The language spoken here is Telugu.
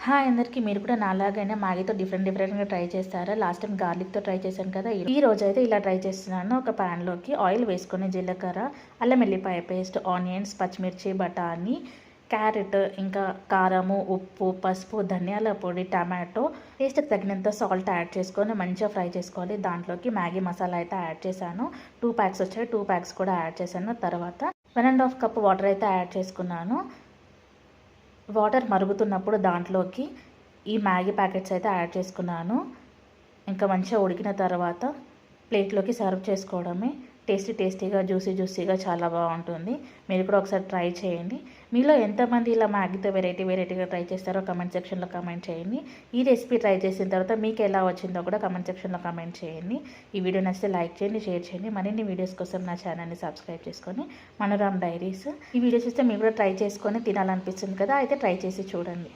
హాయ్ అందరికీ. మీరు కూడా నాలాగైనా మ్యాగీతో డిఫరెంట్గా ట్రై చేస్తారా? లాస్ట్ టైం గార్లిక్తో ట్రై చేశాను కదా. ఈ రోజు అయితే ఇలా ట్రై చేస్తున్నాను. ఒక ప్యాన్లోకి ఆయిల్ వేసుకొని జీలకర్ర, అల్లం వెల్లిపాయ పేస్ట్, ఆనియన్స్, పచ్చిమిర్చి, బఠానీ, క్యారెట్, ఇంకా కారము, ఉప్పు, పసుపు, ధనియాల పొడి, టమాటో, టేస్ట్కి తగినంత సాల్ట్ యాడ్ చేసుకొని మంచిగా ఫ్రై చేసుకోవాలి. దాంట్లోకి మ్యాగీ మసాలా అయితే యాడ్ చేశాను. 2 ప్యాక్స్ వచ్చాయి. 2 ప్యాక్స్ కూడా యాడ్ చేశాను. తర్వాత 1.5 కప్ వాటర్ అయితే యాడ్ చేసుకున్నాను. వాటర్ మరుగుతున్నప్పుడు దాంట్లోకి ఈ మ్యాగీ ప్యాకెట్స్ అయితే యాడ్ చేసుకున్నాను. ఇంకా మంచిగా ఉడికిన తర్వాత ప్లేట్లోకి సర్వ్ చేసుకోవడమే. టేస్టీగా జ్యూసీగా చాలా బాగుంటుంది. మీరు కూడా ఒకసారి ట్రై చేయండి. మీలో ఎంతమంది ఇలా మ్యాగీతో వెరైటీగా ట్రై చేస్తారో కమెంట్ సెక్షన్లో కమెంట్ చేయండి. ఈ రెసిపీ ట్రై చేసిన తర్వాత మీకు ఎలా వచ్చిందో కూడా కమెంట్ సెక్షన్లో కమెంట్ చేయండి. ఈ వీడియో నచ్చితే లైక్ చేయండి, షేర్ చేయండి. మరిన్ని వీడియోస్ కోసం నా ఛానల్ని సబ్స్క్రైబ్ చేసుకొని మనోరామ్ డైరీస్. ఈ వీడియో చూస్తే మీరు కూడా ట్రై చేసుకొని తినాలనిపిస్తుంది కదా, అయితే ట్రై చేసి చూడండి.